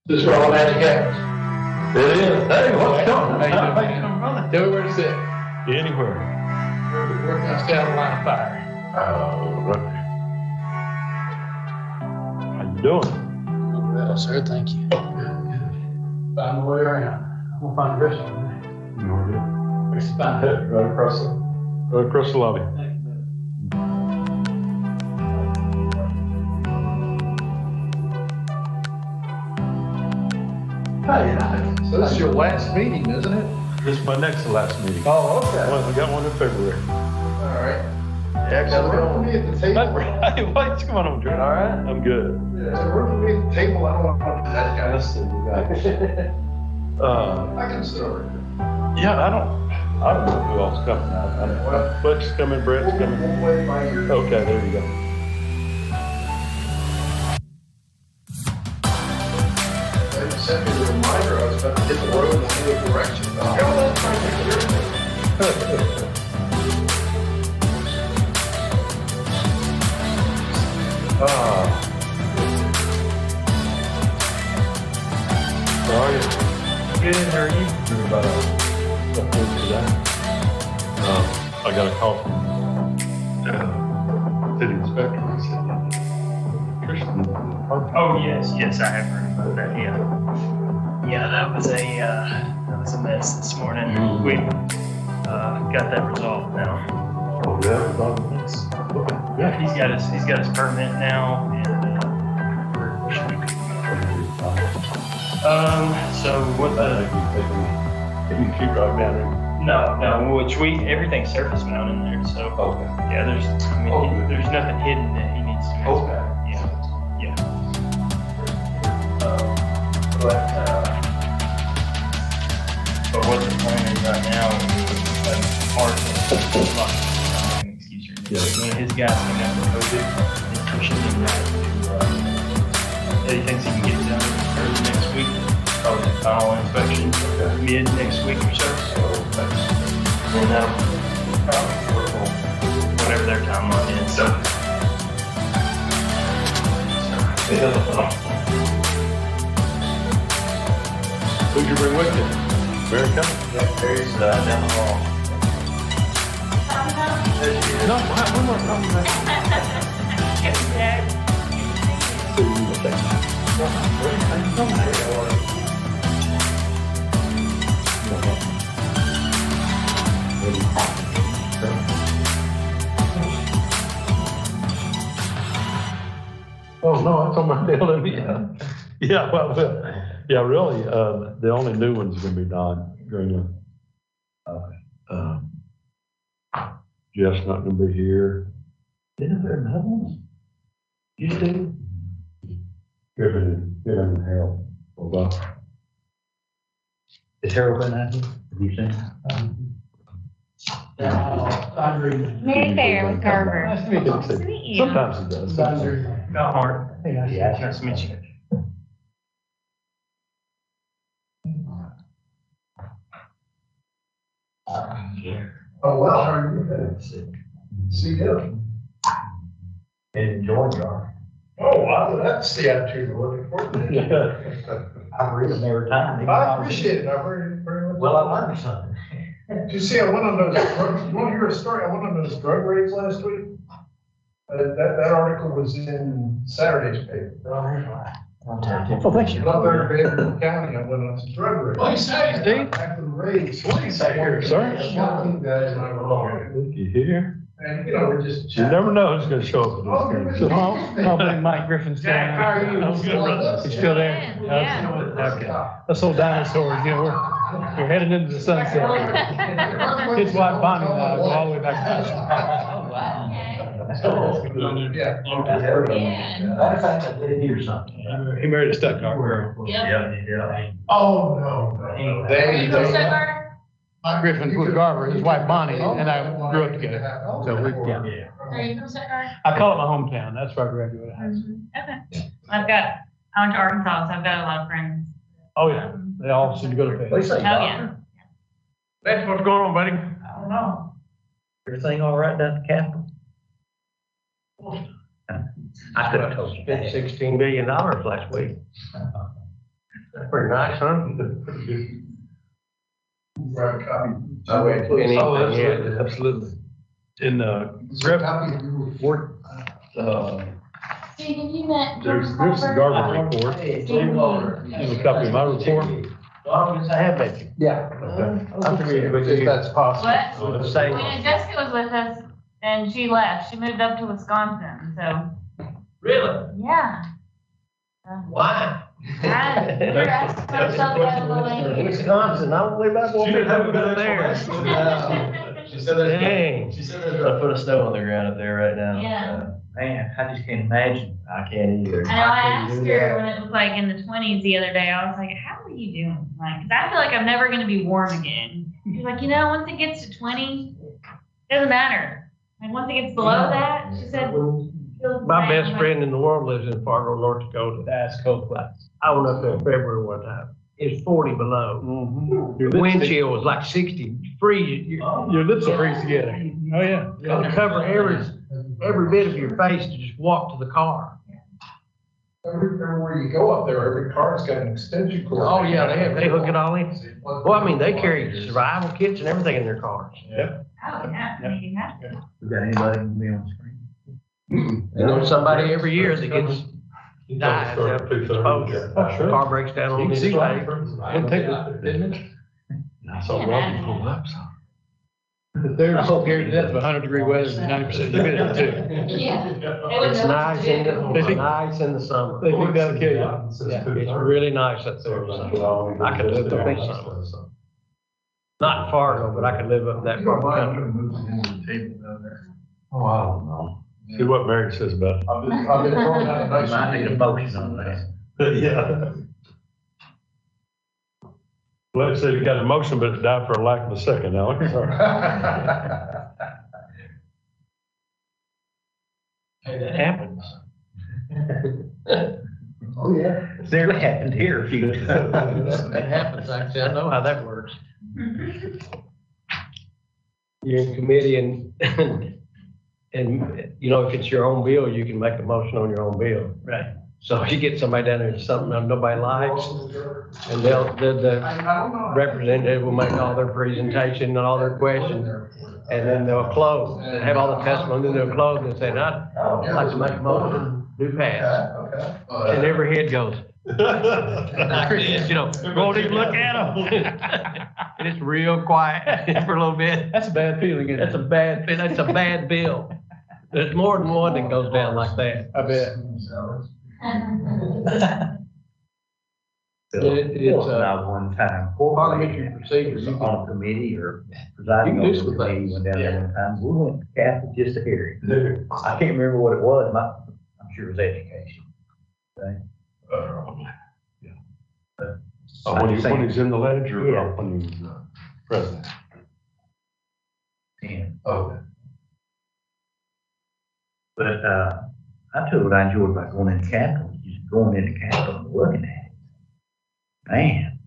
This is where all magic happens. It is. Hey, what's going on? How you doing, brother? Tell me where to sit. Anywhere. Where can I stay on the line of fire? Oh, right. How you doing? Well, sir, thank you. Find my way around. I'm gonna find the restaurant. You're good. Where's the find? Right across the lobby. Hey, so this is your last meeting, isn't it? This is my next to last meeting. Oh, okay. Well, we got one in February. All right. Yeah, So work for me at the table. Hey, what's going on, Jordan? All right? I'm good. Yeah, so work for me at the table. I don't want to that guy. Let's see. We got, I can sit over here. yeah, I don't know who else coming out. I don't know. Butch's coming, Brett's coming. We'll wait by your. Okay, there you go. They sent me the reminder. I was about to hit the road in the other direction. Oh, that's right. How are you? Good, how are you? Doing about a couple weeks today. I got a call from city inspector. He said, Christian. Oh, yes, I have heard about that, yeah. Yeah, that was a mess this morning. We, got that resolved now. Oh, yeah, it was on this. Yeah, he's got his permit now, and, so what the, You can keep right down there. no, which everything's surface mounted in there, so. Okay. Yeah, there's nothing hidden that he needs to mess with. Okay. Yeah. But what the plan is right now is part of excuse me. Yeah. One of his guys came out with COVID and pushing him back to, he thinks he can get it done early next week, probably the final inspection, mid next week or so. And that'll probably work on whatever their timeline is, so. Who'd you bring with you? Mary coming? Yeah, Terry's down the hall. No, we're not coming back. Oh, no, that's on my building, yeah. Yeah, well, yeah, really, the only new one's gonna be Don Greenland. Jeff's not gonna be here. Isn't there another one? You do? Kevin and Harold. Well, Has Harold been out here? Have you seen? Mayfair with Garber. Nice to meet you. Nice to meet you. Sometimes he does. No, Hart. Hey, nice to Yeah, nice to meet you. Oh, well, how are you? See you. Enjoying y'all. Oh, that's the attitude we're looking for. Yeah. I read them every time. I appreciate it. I very much. Well, I learned something. Did you see, I went on those, you want to hear a story? I went on those drug raids last week. That article was in Saturday's paper. Oh, thank you. Up there in Fayetteville County, I went on some drug raid. What do you say, Steve? After the raids. What do you say here, sir? Two guys and I were along. Look, you hear? And, you know, we're just. You never know who's gonna show up at this thing. Probably Mike Griffin's still Jack, how are you? there. Good, brother. He's still there? Yeah. Okay. Us old dinosaurs, you know, we're headed into the sunset. His wife Bonnie and I go all the way back. Oh, wow. Yeah. Matter of fact, I did hear something. He married a Stuttgart girl. Yeah. Oh, no. They. Mike Griffin with Garver, his wife Bonnie, and I grew up together. So we, yeah. Are you from Stuttgart? I call it my hometown. That's where I graduated high school. Okay. I went to Arkansas, so I've got a lot of friends. Oh, yeah. They all seem to go to They Fayetteville. say, Oh, yeah. That's what's going on, buddy. I don't know. Everything all right down at the Capitol? I could have told you. Spent $16 billion last week. That's pretty nice, huh? Grab a copy. I went to anything Oh, yet. absolutely, absolutely. In, Grab a copy of your work, Steve, have you met there's the Garver report. Here's a copy of my report. I have met you. Yeah. I'm familiar with If you. that's possible. What? The same. When Jessica was with us and she left, she moved up to Wisconsin, so, Really? yeah. Why? We were asking ourselves that a little late. Wisconsin, I don't believe I won't be able to go there. She said that. Dang. She said Put that. a foot of snow on the ground up there right now. Yeah. Man, I just can't imagine. I can't either. I know, I asked her when it was like in the 20s the other day, I was like, how are you doing? Like, 'cause I feel like I'm never gonna be warm again. She's like, you know, once it gets to 20, doesn't matter. Like, once it gets below that, she said. feels My the same. best I'm like, friend in the world lives in Fargo, North Dakota. That's cold class. I went up there in February one time. It's 40 below. Your The wind lips, chill was like 60, freeze. your lips will freeze together. Oh, yeah. You cover every bit of your face to just walk to the car. Everywhere you go up there, every car's got an extension cord. Oh, yeah, they hook it all in. Well, I mean, they carry survival kits and everything in their cars. Oh, yeah, I mean, you have to. We got anybody can be on screen? You know, somebody every year that gets You dies don't of start at 2:30. exposure. Oh, sure. Car breaks down You on can this see side. It'll take 10 minutes. I saw Robbie pull up, so. There's scared to death of 100-degree weather and 90% humidity too. Yeah. It's nice in the summer. They think that'll kill you. Yeah, it's really nice up there. I could live up in summer. Not in Fargo, but I could live up that part of the country. Oh, I don't know. See what Mary says about it. I've been throwing out a We nice. might need a motion on that. Yeah. Well, I said you got a motion, but it died for a lack of a second, Alex. Hey, that happens. Oh, yeah. It's nearly happened here a few times. That happens, actually. I know how that works. You're in committee and, you know, if it's your own bill, you can make a motion on your own bill. Right. So if you get somebody down there and something that nobody likes, and the representative will make all their presentation and all their questions, and then they'll close, and have all the testimony, then they'll close and say, I'd like to make a motion, do pass. And every head goes, like this, you know, won't even look at them. And it's real quiet for a little bit. That's a bad feeling, isn't That's it? that's a bad bill. There's more than one that goes down like that. I bet. It's Not one time. parliamentary procedure. You On a can- committee or presiding You can over do a some committee, things. went down there one time. We went to Catholic just to hear it. Dude. I can't remember what it was. I'm sure it was education. Oh, when he's in the ledger or when he's president? Yeah. Oh. But, I told what I enjoyed about going in the Capitol, just going in the Capitol and looking at it. Man.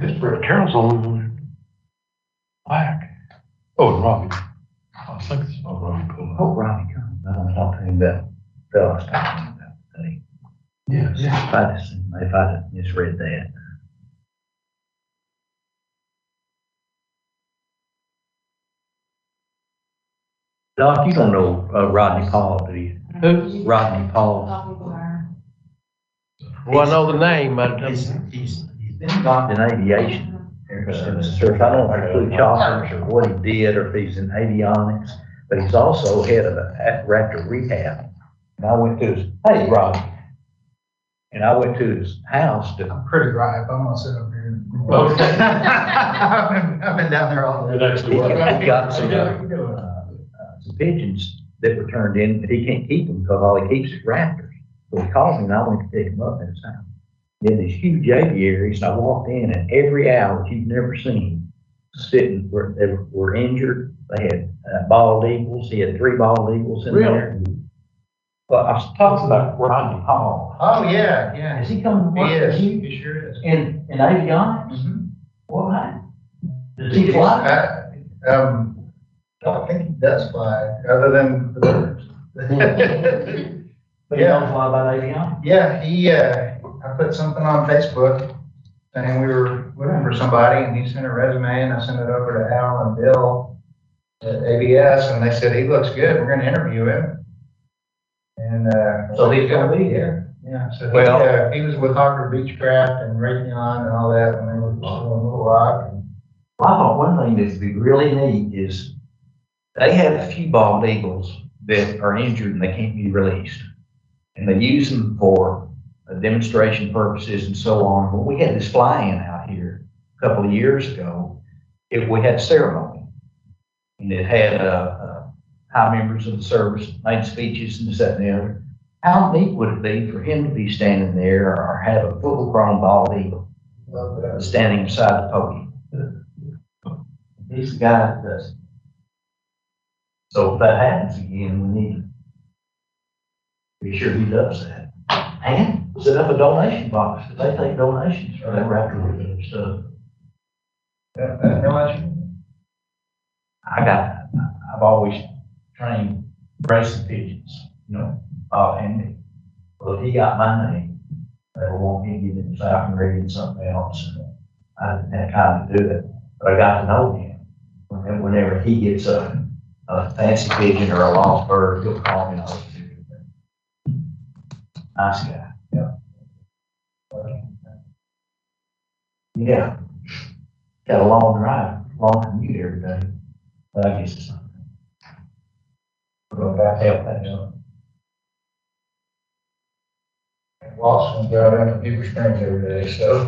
This Brett Carroll's the only one. Black. Oh, and Robbie. I think it's Robbie pulled up. Oh, Robbie comes. I don't talk to him about, fella I was talking about today. Yes. If I misread that. Doc, you don't know Rodney Paul, do you? Who? Rodney Paul. Well, I know the name, but He's been involved in aviation ever since. I don't know if he flew choppers or what he did, or if he's in avionics, but he's also head of the Raptor rehab. And I went to his, hey, Rodney. And I went to his house to. I'm pretty ripe, I'm gonna sit up here. Okay. I've been down there all It day. actually He was. got some pigeons that were turned in, but he can't keep them because all he keeps is raptors. So he called me and I went to pick him up in his house. Then these huge aviaries, and I walked in and every owl that you've never seen sitting, they were injured. They had bald eagles. He had 3 bald eagles in there. Well, I was talking about Rodney Hall. Oh, yeah. Is he coming to He work is, with you he sure is. in avionics? Mhm. Why? Does he fly? I think he does fly, other than the birds. But he don't fly about avionics? Yeah, I put something on Facebook saying we were looking for somebody, and he sent a resume, and I sent it over to Al and Bill at ABS, and they said, he looks good, we're gonna interview him. And, So he's gonna be here. Yeah, so Well- he was with Hawker Beechcraft and Raytheon and all that when they were still in Little Rock. And Well, I thought one thing that'd be really neat is they have a few bald eagles that are injured and they can't be released. And they use them for demonstration purposes and so on. When we had this fly-in out here a couple of years ago, we had a ceremony. And it had high members of the service made speeches and this, that, and the other. How neat would it be for him to be standing there or have a full-grown bald eagle standing beside the podium? He's the guy that does it. So if that happens again, we need to be sure he does that. And set up a donation box, because they take donations for that raptor stuff. I've always trained racing pigeons, and me. Well, if he got my name, they will want me to get in the falconry and something else. And I didn't have time to do it, but I got to know him. Whenever he gets a fancy pigeon or a lost bird, he'll call me and I'll do it. Nice guy. Yeah. Got a long drive, long commute every day, but I guess it's something. We're gonna help that out. Lawson drive down to Beaver Springs every day, so.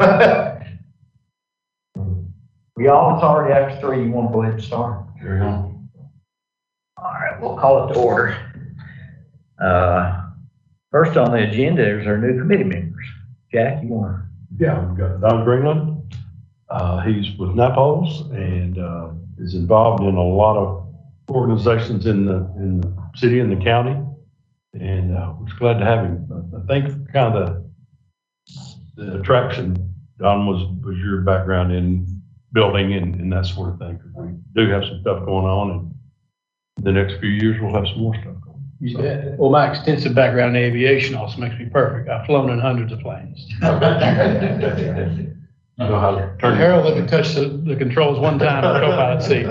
We all, it's already after 3, you wanna go ahead and start? Carry on. All right, we'll call it to order. First on the agenda is our new committee members. Jack, you wanna? Yeah, we've got Don Greenland. He's with NAPOS and, is involved in a lot of organizations in the city and the county. And, we're just glad to have him. I think kind of the attraction, Don, was your background in building and that sort of thing. 'Cause we do have some stuff going on, and the next few years we'll have some more stuff going. You bet. Well, my extensive background in aviation also makes me perfect. I've flown in hundreds of planes. You know how to turn. Harold let me touch the controls one time in the co-pilot seat.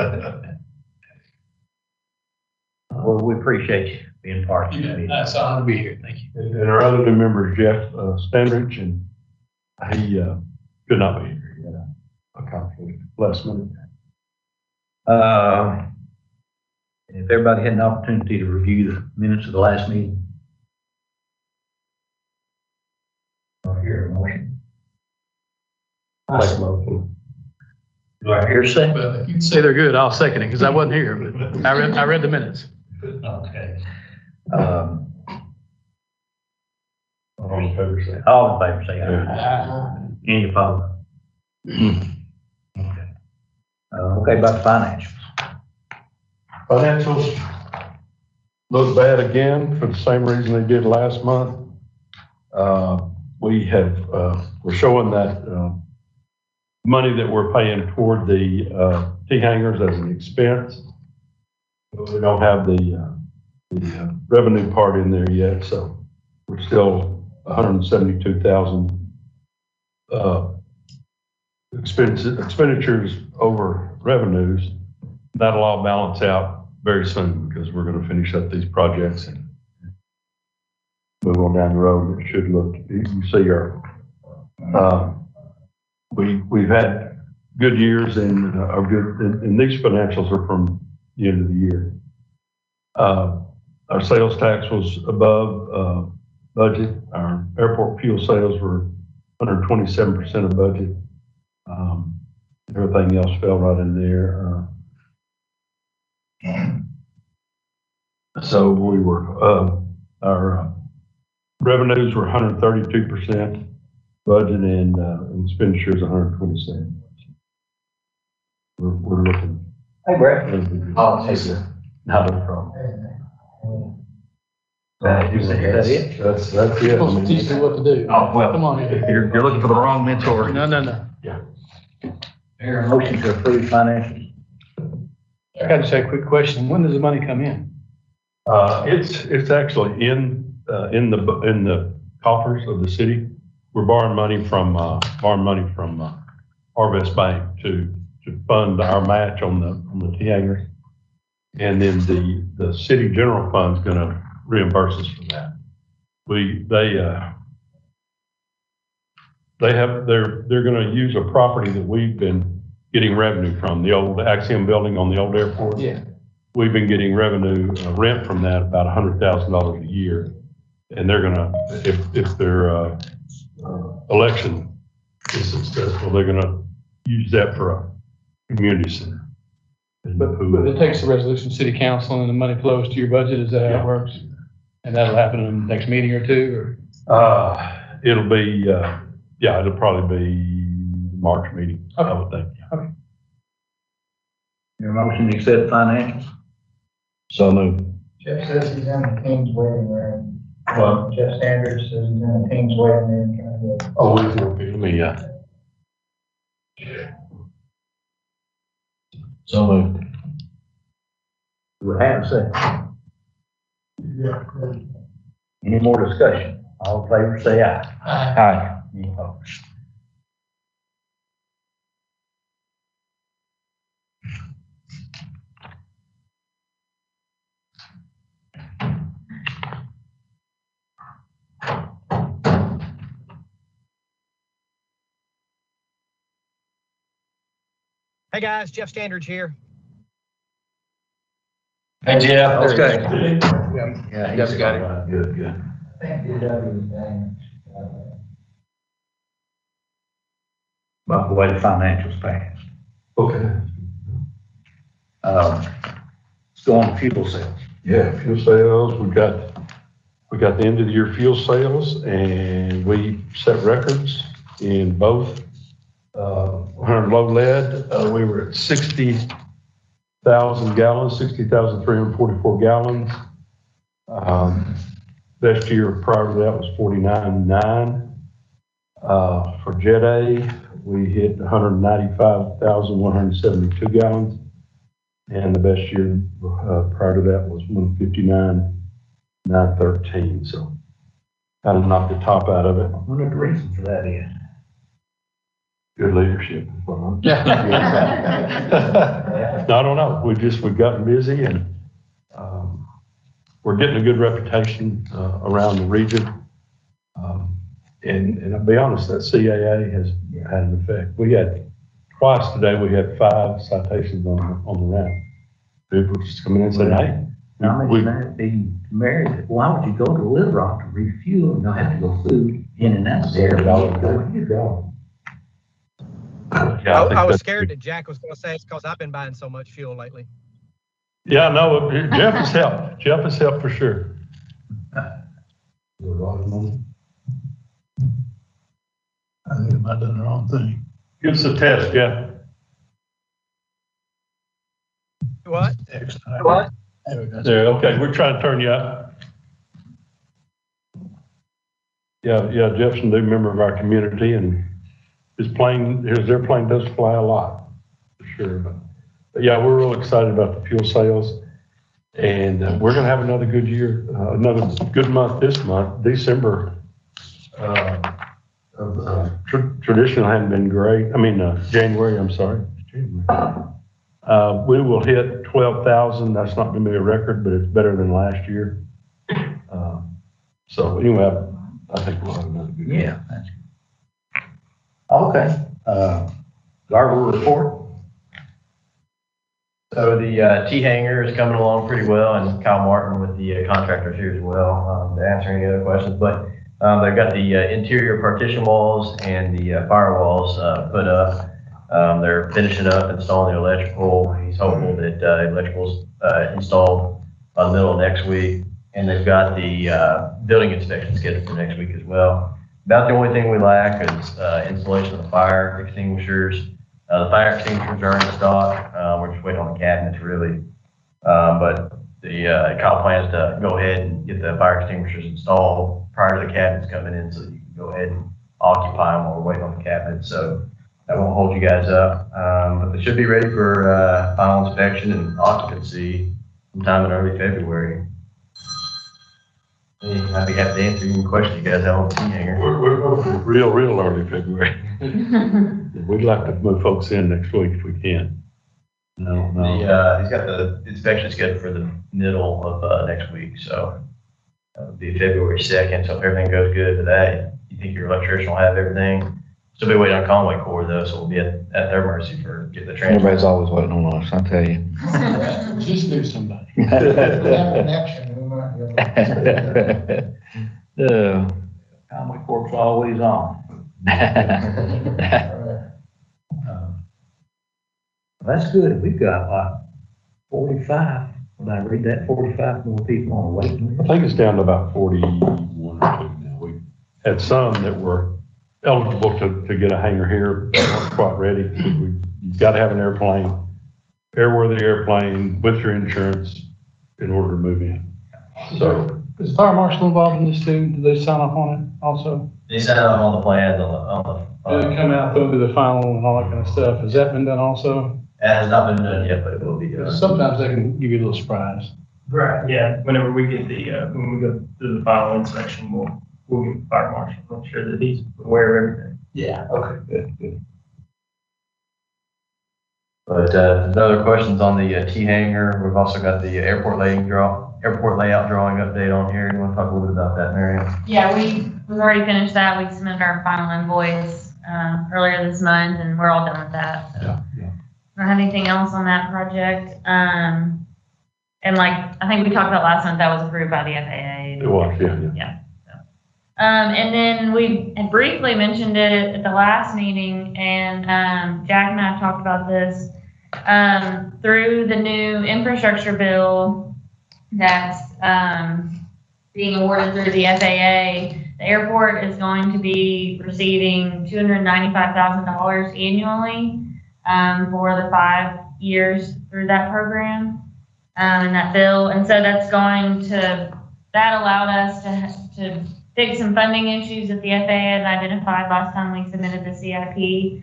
Well, we appreciate you being part of the committee. That's an honor to be here. Thank you. And our other new member is Jeff Stanridge, and he could not be here. He had a conflict last minute. If everybody had an opportunity to review the minutes of the last meeting. I hear a motion. Make a motion. Do I hear a second? Well, if you say they're good, I'll second it because I wasn't here, but I read the minutes. Okay. All in favor, say aye. All in favor, say aye. Any opposed? Okay. Okay, about the financials. Financials look bad again for the same reason they did last month. We're showing that, money that we're paying toward the, T-hangers as an expense. But we don't have the revenue part in there yet, so we're still 172,000, expenditures over revenues. That'll all balance out very soon because we're gonna finish up these projects and move on down the road. It should look, you see we've had good years and are good, and these financials are from the end of the year. Our sales tax was above, budget. Our airport fuel sales were 127% of budget. Everything else fell right in there. So we were, our revenues were 132% budget and expenditures 127. We're looking. Hey, Brett. Oh, not a problem. Is that it? That's it. I Supposed to mean, teach you what to do. Oh, well. Come on here. You're looking for the wrong mentor. No. Motion to approve financials. I got to say a quick question. When does the money come in? It's actually in the coffers of the city. We're borrowing money from Harvest Bank to fund our match on the Hangar. And then the city general fund's gonna reimburse us for that. They're gonna use a property that we've been getting revenue from, the old Axiom building on the old airport. Yeah. We've been getting revenue, rent from that, about $100,000 a year. And they're gonna, if their election is successful, they're gonna use that for a community center. But it takes the resolution, city council, and the money flows to your budget. Is that how it works? And that'll happen in the next meeting or two, or? It'll be, it'll probably be March meeting, I would think. Okay. Your motion to accept financials? So moved. Jeff says he's in the King's wedding ring. Well, Jeff Sanders says he's in the King's wedding ring. let me, So moved. Do I have a second? Any more discussion? All in favor, say aye. Aye. Any opposed? Hey guys, Jeff Standards here. Hey, Jeff. Okay. Yeah, he's got it. Good. By the way, the financials passed. Okay. Let's go on to fuel sales. Yeah, fuel sales, we got the end of the year fuel sales, and we set records in both, 100 low lead, we were at 60,000 gallons, 60,344 gallons. Best year prior to that was 49.9. For Jet A, we hit 195,172 gallons. And the best year prior to that was 159,913. So kind of knocked the top out of it. I wonder what the reason for that is. Good leadership. Yeah. No, I don't know. We've gotten busy and we're getting a good reputation around the region. And I'll be honest, that CAA has had an effect. We had twice today, we had 5 citations on the round. People just come in and say, hey. Now, that be married, why would you go to Little Rock to refuel and not have to go food in and out there? Yeah, I was scared that Jack was going to say it's because I've been buying so much fuel lately. Yeah, no, Jeff has helped. Jeff has helped for sure. I think I might have done the wrong thing. Give us a test, Jeff. What? What? There, okay, we're trying to turn you up. Yeah, Jeff's a new member of our community and his airplane does fly a lot, for sure. But yeah, we're real excited about the fuel sales. And we're gonna have another good year, another good month this month. December, traditionally hadn't been great. I mean, January, I'm sorry. January. We will hit 12,000. That's not gonna be a record, but it's better than last year. So anyway, I think we'll have another good year. Yeah. That's good. Okay, Garber report? So the T-Hangar is coming along pretty well, and Kyle Martin with the contractors here as well, to answer any other questions. But they've got the interior partition walls and the firewalls put up. They're finishing up installing the electrical. He's hopeful that electrical's installed by the middle of next week. And they've got the building inspection scheduled for next week as well. About the only thing we lack is installation of the fire extinguishers. The fire extinguishers are in stock. We're just waiting on the cabinets really. But the Kyle plans to go ahead and get the fire extinguishers installed prior to the cabinets coming in, so that you can go ahead and occupy them while we're waiting on the cabinets. So that won't hold you guys up. But they should be ready for final inspection and occupancy sometime in early February. I'd be happy to answer any questions you guys have on the T-Hangar. We're hoping real early February. We'd like to move folks in next week if we can. No. He's got the inspection scheduled for the middle of next week, so that would be February 2nd. So if everything goes good with that, you think your electrician will have everything? Still be waiting on Conway Corps though, so we'll be at their mercy for getting the transfer. Everybody's always waiting on us, I tell you. Just knew somebody. Conway Corp's always on. That's good. We've got like 45, when I read that, 45 more people on the waiting I list. think it's down to about 41 or 2 now. We had some that were eligible to get a hangar here, but weren't quite ready. You've got to have an airplane, airworthy airplane with your insurance in order to move in. So, Is the fire marshal involved in this too? Do they sign off on it also? They sent out all the plans on Do they come out, they'll do the final and all that kind of stuff? Has that been done also? it has not been done yet, but it will be done. Sometimes they can give you a little surprise. Right, yeah, whenever we get when we go through the final inspection, we'll get the fire marshal, make sure that he's aware of everything. Yeah. Okay, good. But other questions on the T-Hangar? We've also got the airport layout drawing update on here. You want to talk a little bit about that, Marion? Yeah, we've already finished that. We submitted our final invoice earlier this month, and we're all done with that. So. yeah. I don't have anything else on that project. And like, I think we talked about last month, that was approved by the FAA. It was, yeah. And then we had briefly mentioned it at the last meeting, and Jack and I have talked about this. Through the new infrastructure bill that's being awarded through the FAA, the airport is going to be receiving $295,000 annually for the 5 years through that program and that bill. And so that's that allowed us to fix some funding issues that the FAA had identified last time we submitted the CIP.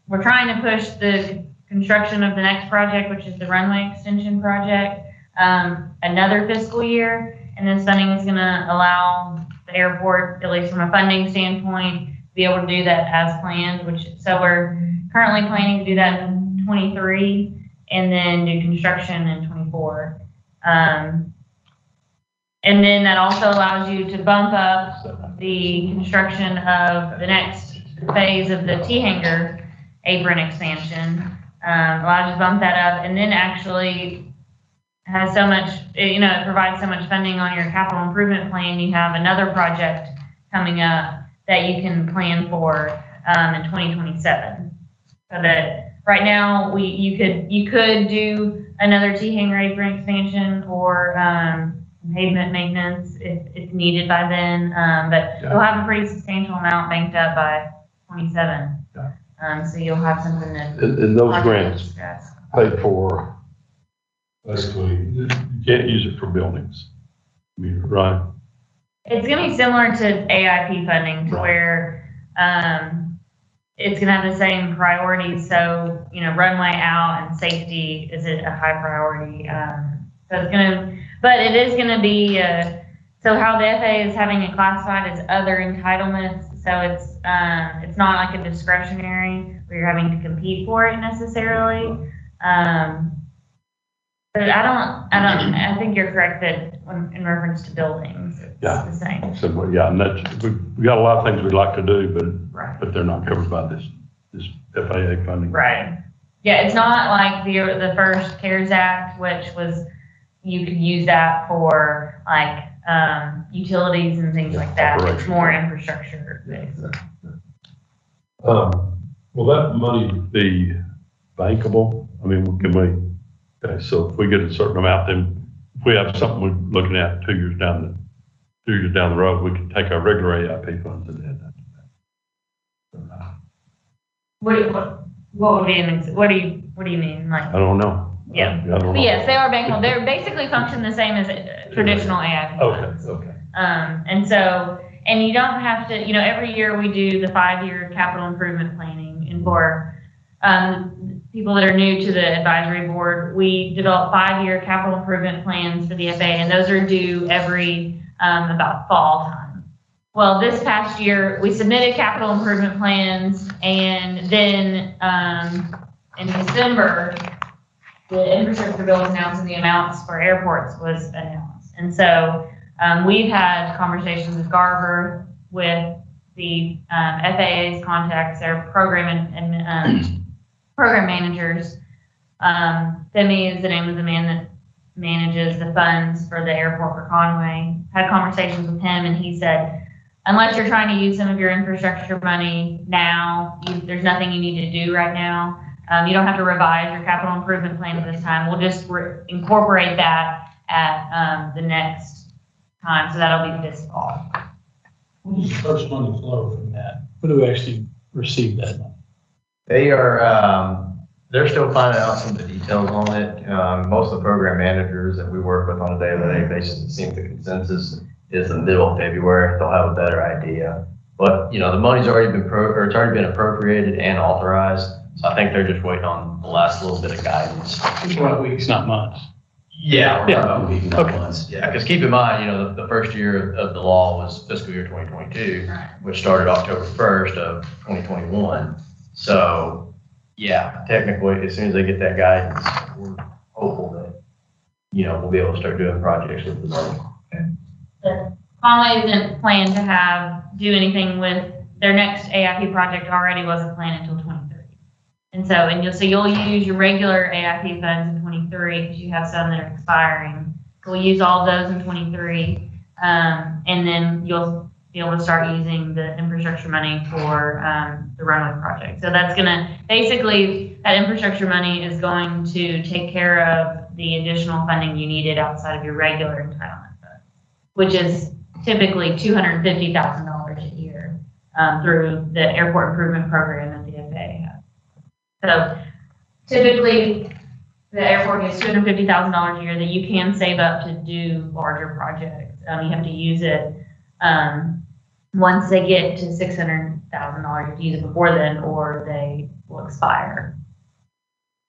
We're trying to push the construction of the next project, which is the runway extension project, another fiscal year. And this funding is going to allow the airport, at least from a funding standpoint, to be able to do that as planned, so we're currently planning to do that in 23 and then do construction in 24. And then that also allows you to bump up the construction of the next phase of the T-Hangar apron expansion. Allows you to bump that up, and then actually has so much, it provides so much funding on your capital improvement plan. You have another project coming up that you can plan for in 2027. So that right now you could do another T-Hangar apron expansion or pavement maintenance if needed by then, but you'll have a pretty substantial amount banked up by 27. So you'll have something that. And those grants pay for, basically, you can't use it for buildings. I mean, right? It's going to be similar to AIP funding, to where it's going to have the same priorities. So, runway out and safety is a high priority. So it's going to, but it is going to be, so how the FAA is having it classified as other entitlements. So it's not like a discretionary where you're having to compete for it necessarily. But I think you're correct that in reference to buildings, it's Yeah. the same. So, well, yeah, and that's, we got a lot of things we'd like to do, Right. but they're not covered by this FAA funding. Right. Yeah, it's not like the first CARES Act, which was, you could use that for like, utilities and things like that. It's Operations. more infrastructure based. Will that money be bankable? I mean, can we, okay, so if we get a certain amount, then if we have something we're looking at 2 years down the road, we can take our regular AIP funds and add that to that. What would be what do you mean? Like, I don't know. Yeah. I don't know. but yes, they are bankable. They're basically function the same as traditional AIP funds. Okay. And so, and you don't have to, every year we do the 5-year capital improvement planning. And for people that are new to the advisory board, we develop 5-year capital improvement plans for the FAA, and those are due every about fall time. Well, this past year, we submitted capital improvement plans, and then in December, the infrastructure bill was announced and the amounts for airports was announced. And so we've had conversations with Garver, with the FAA's contacts, their program and program managers. Femi is the name of the man that manages the funds for the airport for Conway. Had conversations with him, and he said, unless you're trying to use some of your infrastructure money now, there's nothing you need to do right now. You don't have to revise your capital improvement plan at this time. We'll just incorporate that at the next time. So that'll be this fall. When does the first money flow from that? When do we actually receive that money? They are, they're still finding out some of the details on it. Most of the program managers that we work with on a day-to-day basis, it seems the consensus is the middle of February. They'll have a better idea. But, the money's already been it's already been appropriated and authorized. So I think they're just waiting on the last little bit of guidance. It's 1 weeks, not months. Yeah. Okay. Yeah, because keep in mind, the first year of the law was fiscal year 2022, which started October 1st of 2021. So, yeah, technically, as soon as they get that guidance, we're hopeful that, we'll be able to start doing projects with the money. But Conway didn't plan to do anything with their next AIP project. Already wasn't planned until 23. And so, you'll use your regular AIP funds in 23 because you have some that are expiring. We'll use all those in 23, and then you'll be able to start using the infrastructure money for the runway project. So that's basically, that infrastructure money is going to take care of the additional funding you needed outside of your regular entitlement fund, which is typically $250,000 a year through the airport improvement program that the FAA has. So typically, the airport gets $250,000 a year that you can save up to do larger projects. You have to use it once they get to $600,000. You have to use it before then, or they will expire.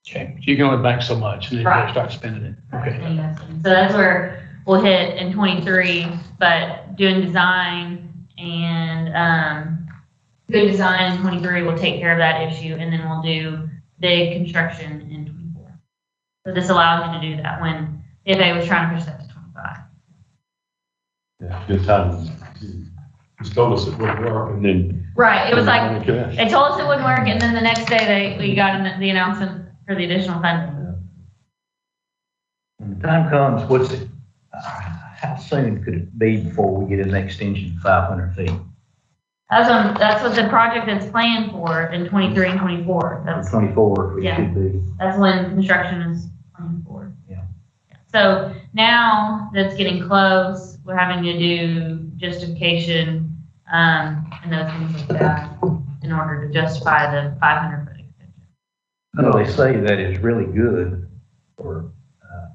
Okay, so you can only bank so much, and then you start spending it. Okay. So that's where we'll hit in 23, but doing design and good design in 23 will take care of that issue, and then we'll do big construction in 24. So this allows you to do that when the FAA was trying to push that to 25. Yeah, good time. Just told us it wouldn't work, and then. Right, it was like, Okay. they told us it wouldn't work, and then the next day we got the announcement for the additional funding. When the time comes, how soon could it be before we get an extension of 500 feet? That's what the project that's planned for in 23 and 24. That's 24, it Yeah. could be. That's when construction is planned for. Yeah. So now that's getting close, we're having to do justification, and those things like that in order to justify the 500-foot extension. Well, they say that is really good for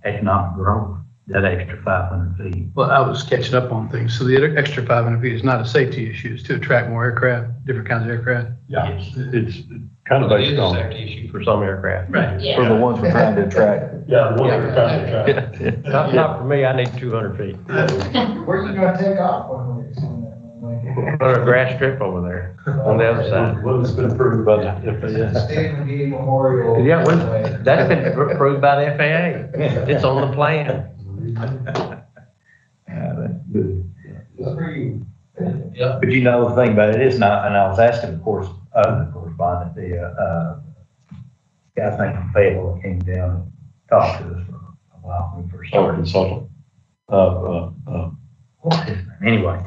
economic growth, that extra 500 feet. Well, I was catching up on things. So the extra 500 feet is not a safety issue. It's to attract more aircraft, different kinds of aircraft. Yeah, it's kind of based on. issue for some aircraft. Right. Yeah. For the ones we're trying to attract. Yeah, the one we're trying to track. Not for me, I need 200 feet. Where are you gonna take off when we extend that? Like Put a grass strip over there on the other side. What has been approved by the FAS? Steve McGee Memorial. Yeah, that's been approved by the FAA. It's on the plan. But you know, the thing about it is not, and I was asking, of course, the correspondent, the, guy from Fayetteville came down and talked to us for a while when we first Our started. consultant, What's his name? Anyway,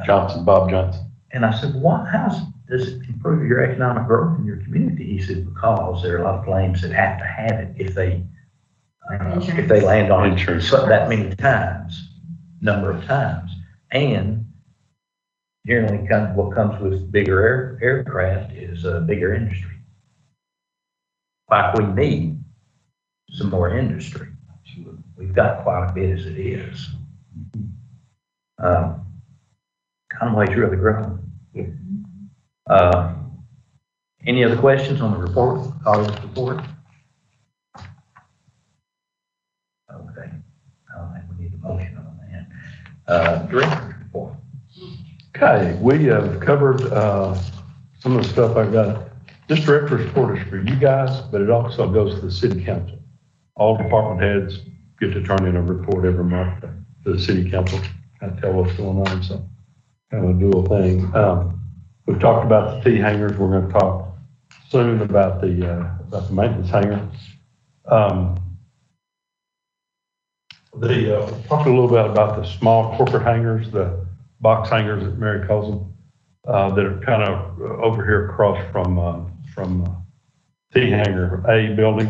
Johnson, Bob Johnson. and I said, well, does it improve your economic growth in your community? He said, because there are a lot of claims that have to have it if they land on Insurance. it that many times, number of times. And generally what comes with bigger aircraft is a bigger industry. Like we need some more industry. We've got quite a bit as it is. Conway's really growing. Any other questions on the report, August report? Okay, I don't think we need a motion on that. Director's report. Okay, we have covered, some of the stuff I've got. This director's report is for you guys, but it also goes to the city council. All department heads get to turn in a report every month to the city council, kind of tell what's going on, so kind of a dual thing. We've talked about the T hangars. We're going to talk soon about the maintenance hangar. Talked a little bit about the small corporate hangars, the box hangars that Mary calls them, that are kind of over here across from T hangar A building.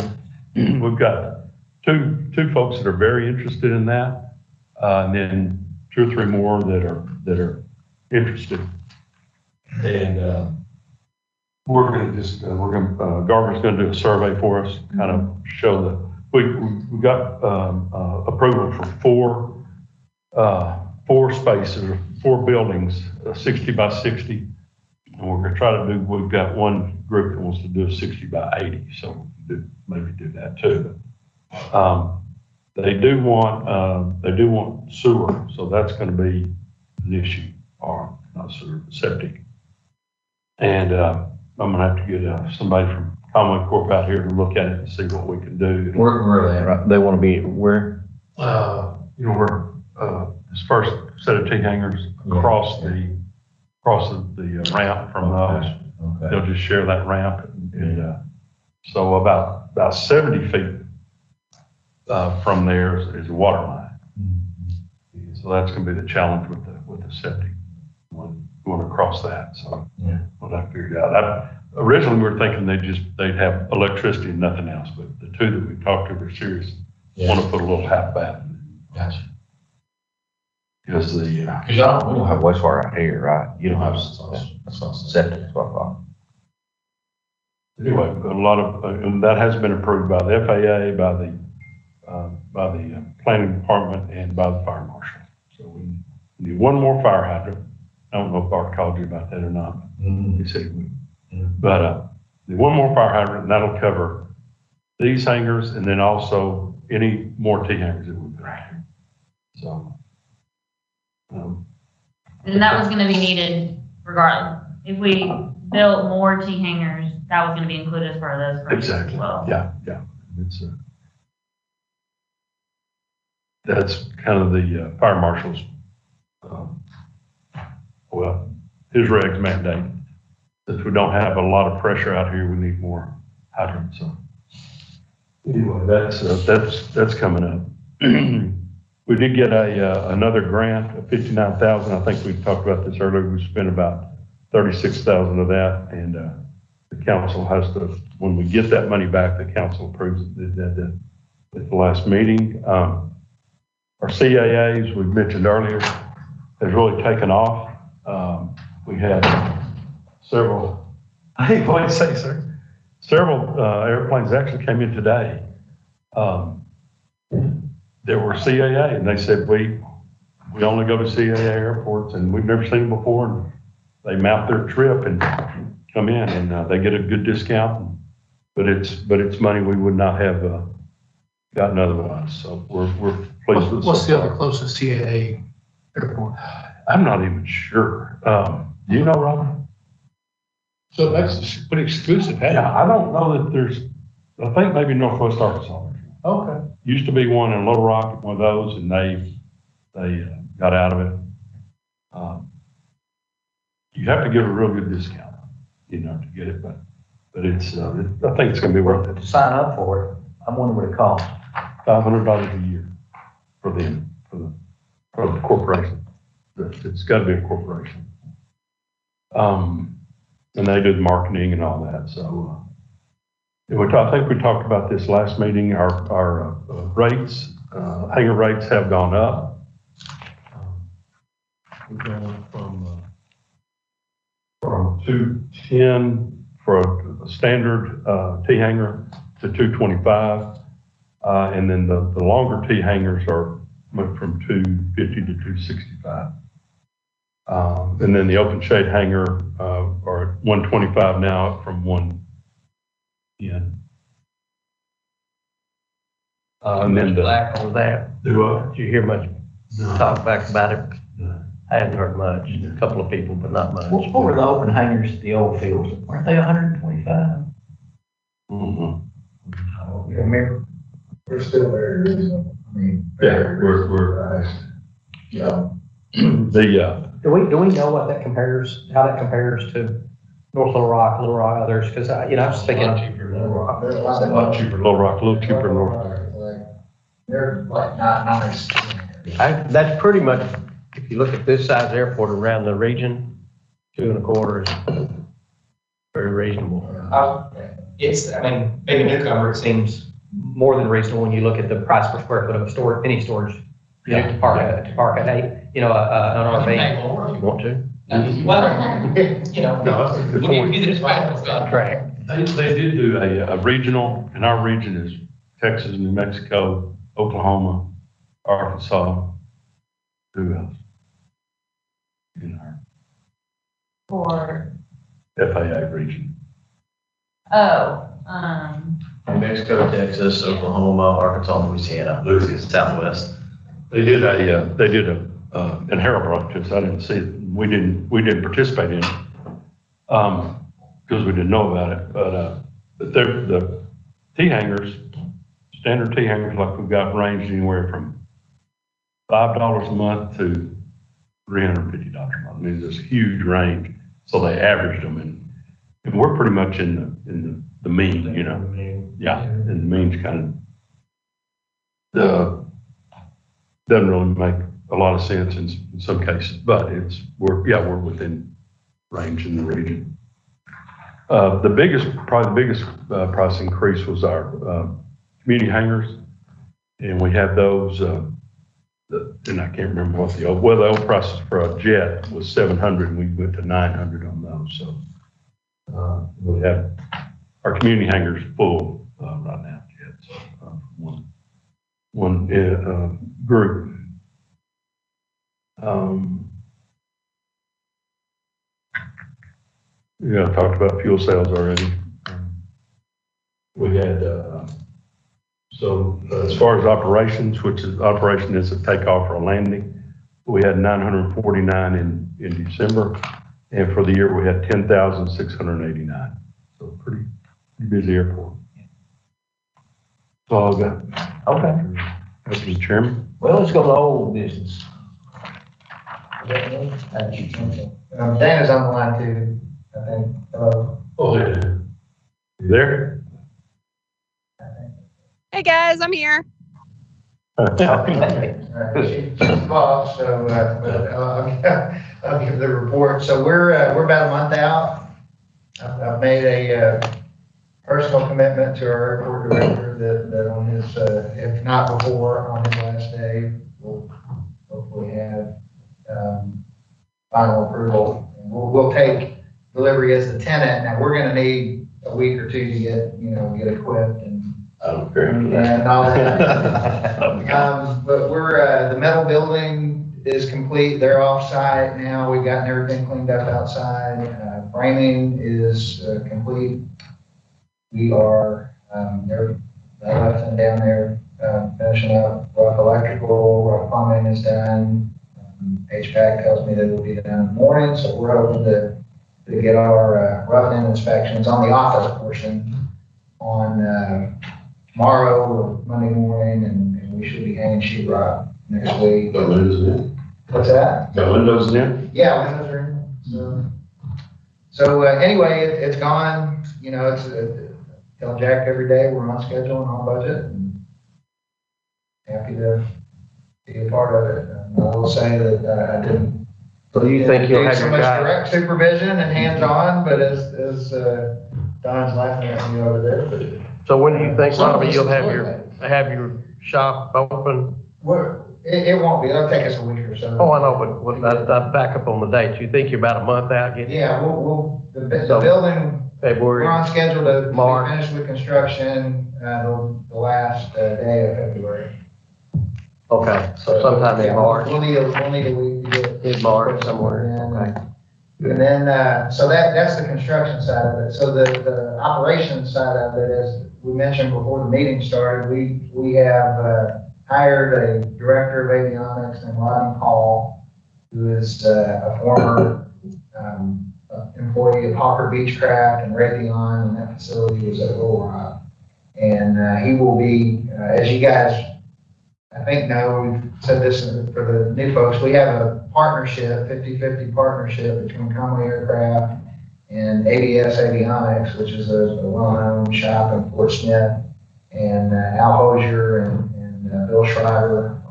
We've got two folks that are very interested in that, and then 2 or 3 more that are interested. And we're going to Garver's going to do a survey for us, kind of show that we got approval for 4 spaces, 4 buildings, 60 by 60. And we're going to try to do, we've got one group that wants to do a 60 by 80. So maybe do that too. They do want sewer. So that's going to be an issue, or not sewer, but septic. And I'm going to have to get somebody from Conway Corp out here to look at it and see what we can do. Where are they at? They want to be where? We're this first set of T hangers across the ramp from those. Okay. They'll just share that ramp, and so about 70 feet from there is a water line. So that's going to be the challenge with the septic. Going across that, so we'll have to figure it out. Originally, we were thinking they'd have electricity and nothing else, but the 2 that we talked to were serious. Want to put a little half bath. Gotcha. Because we don't have wastewater out here, right? You don't have, that's not septic, that's what I thought. Anyway, a lot of, and that has been approved by the FAA, by the planning department, and by the fire marshal. So we need 1 more fire hydrant. I don't know if Bart called you about that or not. He said he would. But the 1 more fire hydrant, and that'll cover these hangars and then also any more T hangars that we put out here. So. And that was gonna be needed regardless. If we built more T hangars, that was gonna be included as part of those projects as well. Yeah. It's that's kind of the fire marshal's, his regs mandate. Since we don't have a lot of pressure out here, we need more hydrants. So anyway, that's coming up. We did get another grant of $59,000. I think we talked about this earlier. We spent about $36,000 of that, and the council has to, when we get that money back, the council approves it at the last meeting. Our CAAs, we mentioned earlier, has really taken off. We had several, hey, what did you say, sir? Several airplanes actually came in today. There were CAA, and they said, we only go to CAA airports, and we've never seen them before. And they map their trip and come in, and they get a good discount. But it's money we would not have gotten otherwise. So we're pleased with it. What's the other closest CAA I'm not even sure. Do you know, Robin? So that's pretty exclusive, hey? Yeah, I don't know that there's, I think maybe Northwest Arkansas. Okay. Used to be one in Little Rock, one of those, and they got out of it. You have to give a real good discount, you know, to get it, but it's, I think it's gonna be worth it. To sign up for it, I wonder what it costs. $500 a year for them, for the corporation. It's gotta be a corporation. And they do the marketing and all that, so, I think we talked about this last meeting, our rates, hangar rates have gone up. We're going from 210 for a standard, T hangar to 225. And then the longer T hangars went from 250 to 265. And then the open shade hangar, are at 125 now, up from 110. And then Black on that. do what? Did you hear much talk back about it? No. I haven't heard much. A couple of people, but not much. What were the open hangars at the old fields? Weren't they 125? Mm-hmm. Remember? We're still very reasonable. I mean. Yeah, we're, Yeah. Do we know what that compares, how that compares to North Little Rock, others? Because, I was thinking. cheaper than Little Rock. A lot cheaper, Little Rock, a little cheaper than North Rock. They're like not nice. That's pretty much, if you look at this size airport around the region, 2.25 is very reasonable. Being a newcomer, it seems more than reasonable when you look at the price per square foot of a store, any storage unit to park at, an RV. If you want to. Well, No, that's a good point. Contract. They did do a regional, and our region is Texas, New Mexico, Oklahoma, Arkansas. Who else? In our For, FAA region. New Mexico, Texas, Oklahoma, Arkansas, Louisiana, Southwest. They did and Harold brought it to us, I didn't see it, we didn't participate in it, because we didn't know about it, but the T hangars, standard T hangars like we've got ranged anywhere from $5 a month to $350 a month. I mean, there's a huge range, so they averaged them, and we're pretty much in the mean, you know. Yeah, and the mean's kind of, doesn't really make a lot of sense in some cases, but we're within range in the region. Probably the biggest price increase was our community hangars, and we have those, and I can't remember what the old prices for a jet was $700, and we went to $900 on those. So we have our community hangars full right now, jets, one group. Yeah, I talked about fuel sales already. We had, so as far as operations, operation is a takeoff or a landing, we had 949 in December. And for the year, we had 10,689. So pretty busy airport. That's all I've got. Okay. Mr. Chairman. Well, let's go to old business. Dana's on the line too, I think. Hello. Oh, yeah. You there? Hey guys, I'm here. She's boss, so, I'll give the report. So we're about a month out. I've made a personal commitment to our airport director that on his, if not before, on his last day, we'll hopefully have final approval. And we'll take delivery as the tenant. Now, we're gonna need a week or two to get equipped and I don't care for that. and all that. But the metal building is complete. They're off-site now. We've gotten everything cleaned up outside. Framing is complete. We are, they're left and down there finishing up. Rough electrical, rough plumbing is done. HVAC tells me that it'll be done in the morning, so we're hoping to get our rough-in inspections on the office portion on tomorrow or Monday morning, and we should be hanging sheetrock next week. Got windows in? What's that? Got windows in? Yeah, windows are in. So anyway, it's gone, you know, it's, tell Jack every day we're on schedule and on budget, and happy to be a part of it. And I will say that I didn't. So you think you'll do have so your much guy? direct supervision and hands-on, but as Don's laughing at me over there, but. So when do you think, Robbie, you'll have your shop open? It won't be, it'll take us a week or so. Oh, I know, but with that back up on the dates, you think you're about a month out getting? Yeah, the building, February, we're on schedule to March. finish with construction, the last day of February. Okay, so sometime in Yeah, March, We'll need a week to get. mid-March somewhere, okay. And then, so that's the construction side of it. So the operations side of it, as we mentioned before the meeting started, we have, hired a director of avionics named Rodney Hall, who is a former employee of Hawker Beechcraft and Raytheon, and that facility was at Little Rock. And he will be, as you guys, I think know, we've said this for the new folks, we have a partnership, 50-50 partnership between Conway Aircraft and ABS Avionics, which is a well-known shop in Fort Smith, and Al Hosier and Bill Schreiber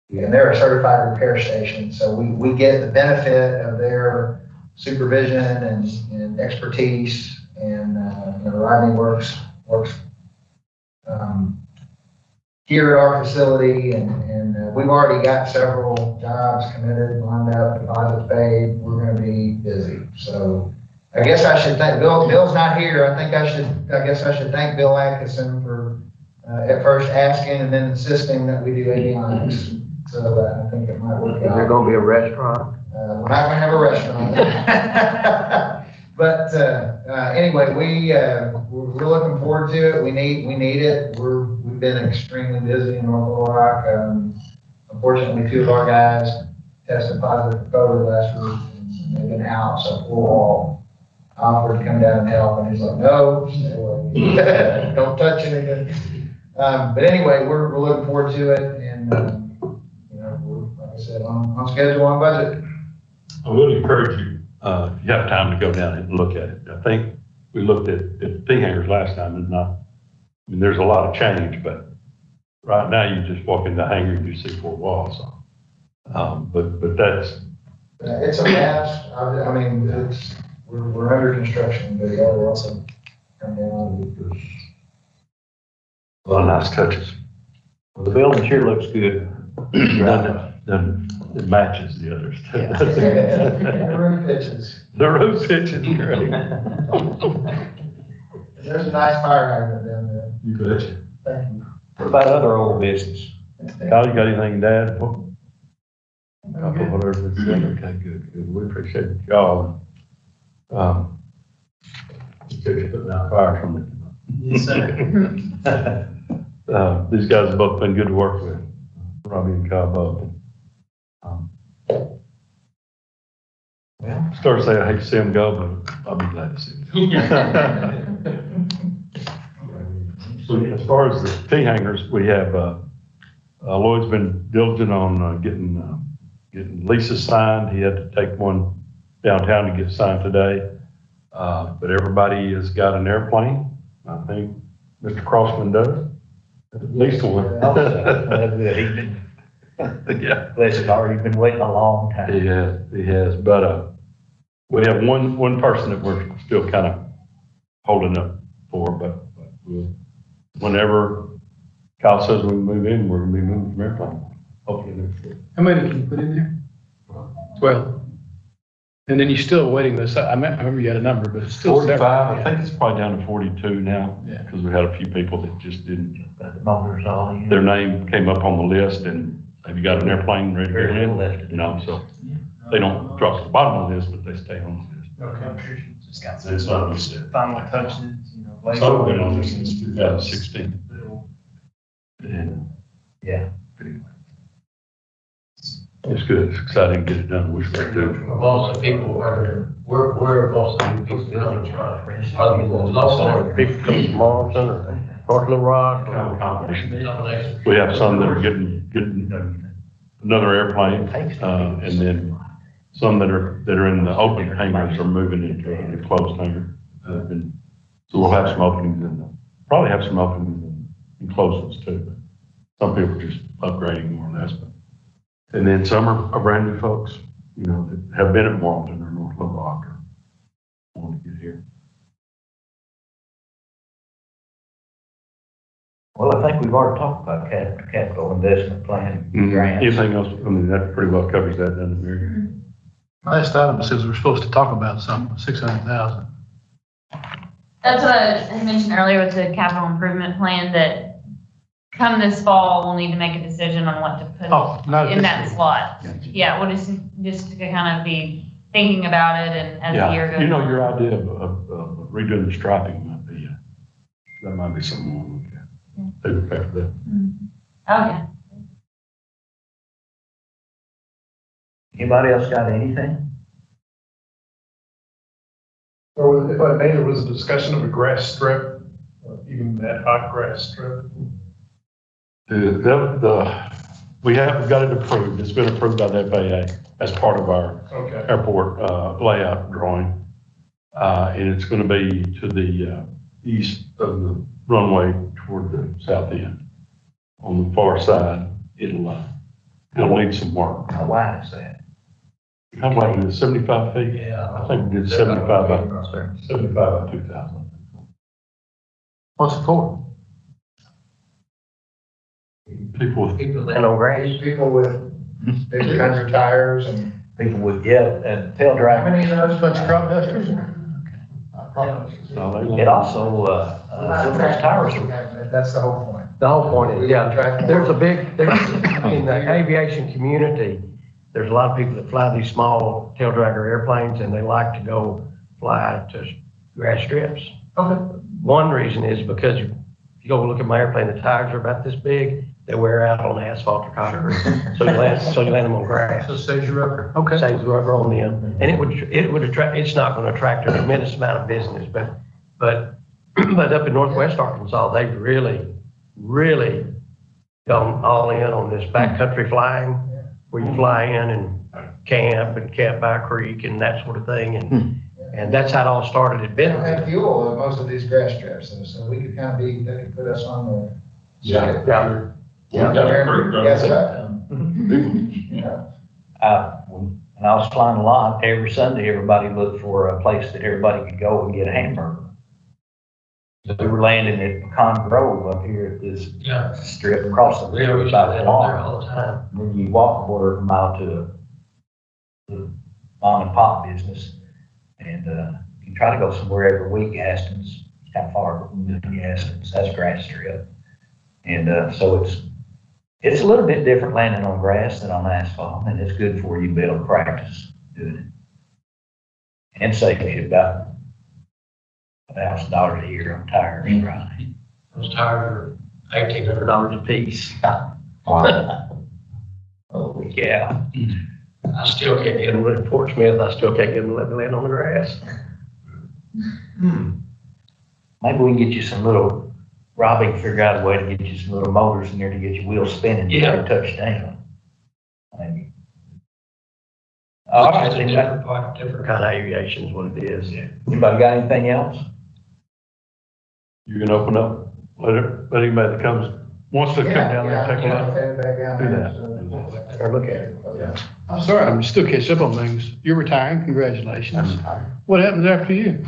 and they're a certified repair station. So we get the benefit of their supervision and expertise, and Rodney works here at our facility, and we've already got several jobs committed, lined up, deposits paid. We're going to be busy. So I guess I should thank Bill's not here. I guess I should thank Bill Atkinson for at first asking and then insisting that we do avionics. So I think it might work Is out. there gonna be a restaurant? We're not gonna have a restaurant. But anyway, we're looking forward to it. We need it. We've been extremely busy in North Little Rock. Unfortunately, 2 of our guys tested positive for COVID last week, and they've been out, so we'll all offered to come down and help, and he's like, no, stay away. Don't touch anything. But anyway, we're looking forward to it, and we're, like I said, on schedule, on budget. I would encourage you, if you have time to go down and look at it. I think we looked at the hangars last time, and there's a lot of change, but right now you just walk in the hangar and you see 4 walls. But that's. It's a mess. I mean, we're under construction, but yeah, we're also come down. A lot of nice touches. Well, the building sure looks good. It matches the others. The roof pitches. The roof pitch is great. There's a nice fire hydrant down there. You betcha. Thank you. What about other old business? Kyle, you got anything to add? Couple of others. Okay, good. We appreciate y'all. Appreciate you putting out fire from it. Yes, sir. These guys have both been good to work with, Robbie and Kyle both. Start to say I hate to see them go, but I'll be glad to see them. So as far as the T hangers, we have, Lloyd's been diligent on getting leases signed. He had to take one downtown to get signed today. But everybody has got an airplane. I think Mr. Crossman does, at least one. Yeah. This has already been waiting a long time. He has, but, we have one person that we're still kind of holding up for, but whenever Kyle says we move in, we're gonna be moving from airplane, hopefully next year. How many can you put in there? 12. And then you're still waiting this, I remember you had a number, but it's still. 45, I Yeah. think it's probably down to 42 now, Yeah. because we had a few people that just didn't, The motors all in. their name came up on the list, and have you got an airplane ready to Very go little in? left. No, so they don't drop to the bottom of the list, but they stay on the list. Okay. Just got That's some what we said. final touches, later. So we've been on this since 2016. And Yeah. anyway. It's good, it's exciting to get it done, wish we could do. Most of the people are, where most of the people buildings are. Are the local people come from Marlton or North Little Rock? or- We have some that are getting another airplane, and then some that are in the open hangars are moving into an enclosed hangar. So we'll have some openings probably have some openings in enclosed ones too, but some people are just upgrading more or less. And then some are brand new folks, that have been at Marlton or North Little Rock or want to get here. Well, I think we've already talked about capital investment plan grants. Anything else, that pretty well covers that, doesn't it, Mary? Last item says we're supposed to talk about something, 600,000. That's what I mentioned earlier with the capital improvement plan, that come this fall, we'll need to make a decision on what to put in that slot. Yeah, we'll just to kind of be thinking about it and as the year goes on. Your idea of redoing the striping might be, that might be something we'll look at. Take back to that. Oh, yeah. Anybody else got anything? Or if I may, there was a discussion of a grass strip, or even that hot grass strip. We have got it approved. It's been approved by the FAA as part of our airport layout drawing. And it's going to be to the east of the runway toward the south end. On the far side, it'll need some work. How wide is that? How wide is it? 75 feet? Yeah. I think we did 75 by 2,000. What's it for? People Land on grass? People with big country tires and. People with, and tail How driving. many of those bunch of crop dusters? It also, sometimes tires are. That's the whole point. The whole point is, there's in the aviation community, there's a lot of people that fly these small tail dragger airplanes and they like to go fly to grass strips. Okay. One reason is because if you go look at my airplane, the tires are about this big, they wear out on asphalt or concrete. So you land them on grass. So saves your rubber. Okay. Saves the rubber on them. And it would attract, it's not gonna attract a tremendous amount of business, but up in Northwest Arkansas, they've really gone all in on this backcountry flying, where you fly in and camp by a creek and that sort of thing. And that's how it all started at They don't have Benton. fuel at most of these grass strips, so we could kind of they could put us on the. Yeah. Yeah. Yes, right. When I was flying a lot, every Sunday, everybody looked for a place that everybody could go and get a hamburger. We were landing at Pecan Grove up here at this strip across the river about a block. All the time. And then you walk a quarter of a mile to the mom and pop business. And you try to go somewhere every week. Aston's kind of far, but Aston's, that's grass strip. And so it's a little bit different landing on grass than on asphalt, and it's good for you to be able to practice doing it. And save you about $1,000 a year on tires, right? Those tires are $1,800 a piece. Wow. Oh, yeah. I still can't get them at Fort Smith, I still can't get them to let me land on the grass. Maybe we can get you some little, Robbie can figure out a way to get you some little motors in there to get your wheels spinning. You never touch down. Maybe. All right. Different kind of aviation is what it is. Anybody got anything else? You can open up, let anybody that wants to come down there and take a look. Do that. Or look at it. I'm sorry, I'm still catching up on things. You're retiring, congratulations. What happens after you?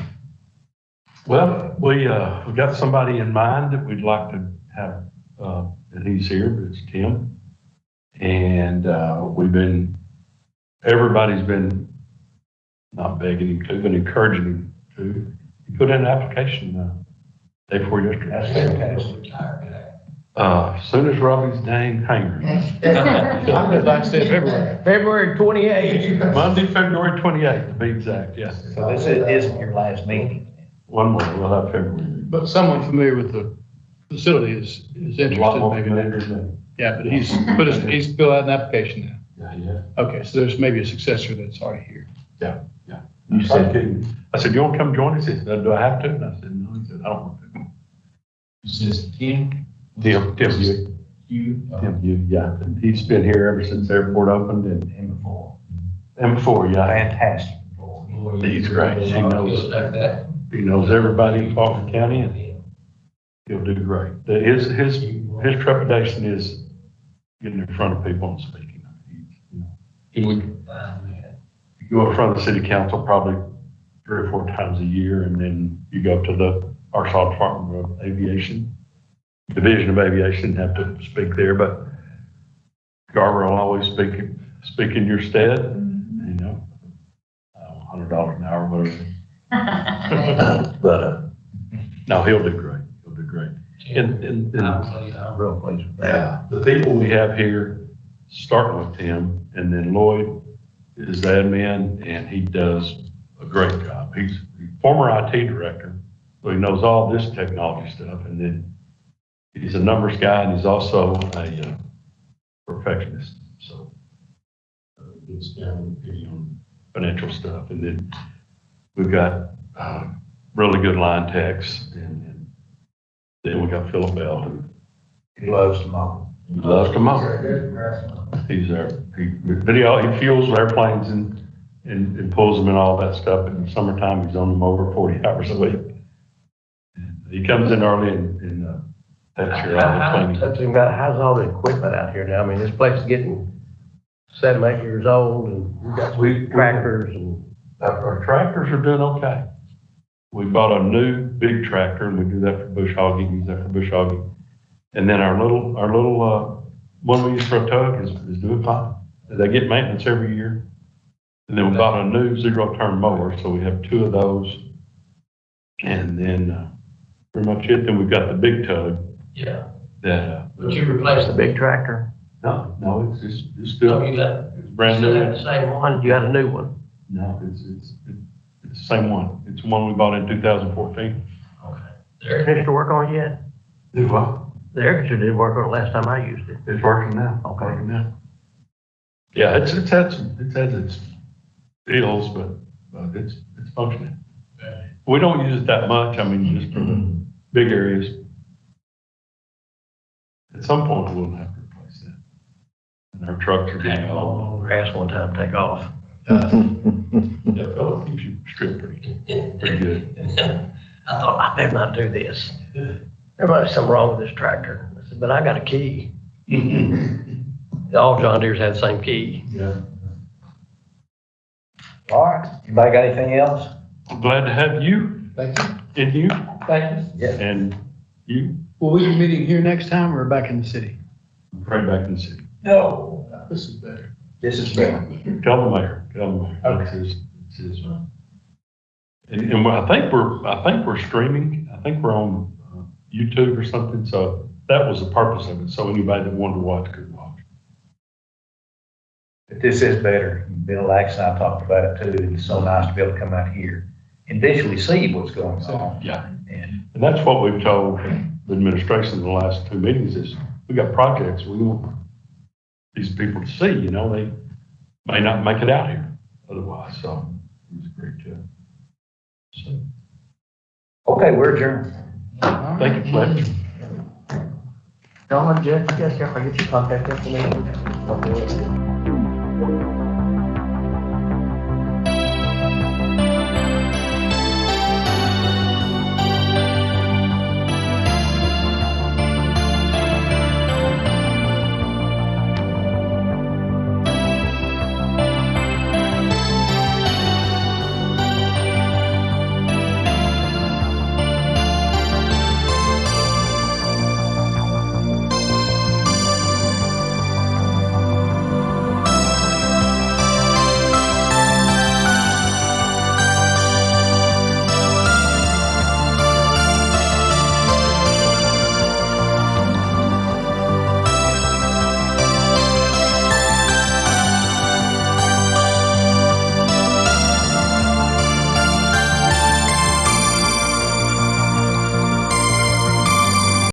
Well, we got somebody in mind that we'd like to have, and he's here, but it's Tim. And everybody's been not begging him to, but encouraging him to. He put in an application day before yesterday. That's fantastic. As soon as Robbie's dang hangar. I'm the last day of February. February 28th. Monday, February 28th, to be exact, yes. So this isn't your last meeting. One more, we'll have February. But someone familiar with the facility is A lot interested more maybe. than that. Yeah, but he's filled out an application now. Yeah, yeah. Okay, so there's maybe a successor that's already here. You said, I said, you want to come join us? He said, do I have to? And I said, no. He said, I don't want to. Is this Tim? Tim, yeah. And he's been here ever since the airport opened And before. and before, yeah. Fantastic. He's great. He knows everybody in Faulkner County and he'll do great. His trepidation is getting in front of people and speaking. He would go in front of the city council probably 3 or 4 times a year, and then you go to the Arkansas Department of Aviation, Division of Aviation, have to speak there, but Garver will always speak in your stead, you know, $100 an hour, whatever. But, no, he'll do great. He'll do great. And I'm real pleased with that. yeah, the people we have here, starting with Tim, and then Lloyd is the admin, and he does a great job. He's former IT director, so he knows all this technology stuff, and then he's a numbers guy, and he's also a perfectionist, so he's down on financial stuff. And then we've got really good line techs, and then we got Philip Bell, who He loves to mow. he loves to mow. He's there. He fuels airplanes and pulls them and all that stuff. In the summertime, he's on them over 40 hours a week. And he comes in early and takes care of all the cleaning. How's all the equipment out here now? I mean, this place is getting 7, 8 years old, and we've got tractors and. Our tractors are doing okay. We bought a new big tractor, and we do that for bush hogging, use that for bush hogging. And then our little one we use for a tug is doing fine. They get maintenance every year. And then we bought a new zero-turn mower, so we have 2 of those. And then pretty much it. Then we've got the big tug. Yeah. That. Did you replace the big tractor? No, it's still, it's brand new. The same one? You got a new one? No, it's the same one. It's one we bought in 2014. Okay. The air conditioner work on it yet? Do what? The air conditioner didn't work on it last time I used it. It's working now. Okay. Working now. Yeah, it's had its ills, but it's functioning. We don't use it that much. I mean, just for the big areas. At some point, we'll have to replace that. And our trucks are getting old. Grass one time, take off. Yeah, Philip keeps you stripped pretty good. I thought, I better not do this. There might be something wrong with this tractor. I said, but I got a key. All John Deere's had the same key. Yeah. All right. Anybody got anything else? I'm glad to have you. Thank you. And you. Thank you. Yeah. And you. Will we be meeting here next time or back in the city? Right back in the city. No. This is better. This is better. Tell the mayor. Okay. It's his. And I think we're streaming. I think we're on YouTube or something. So that was the purpose of it. So anybody that wanted to watch could watch. But this is better. Bill Axe and I talked about it too. It's so nice to be able to come out here and visually see what's going on. Yeah. And And that's what we've told the administration in the last 2 meetings is we got projects we want these people to see, you know, they may not make it out here otherwise. So it was a great job. So okay, we're adjourned. thank you, Fletcher. John, Jeff, I guess I'll get your contact information.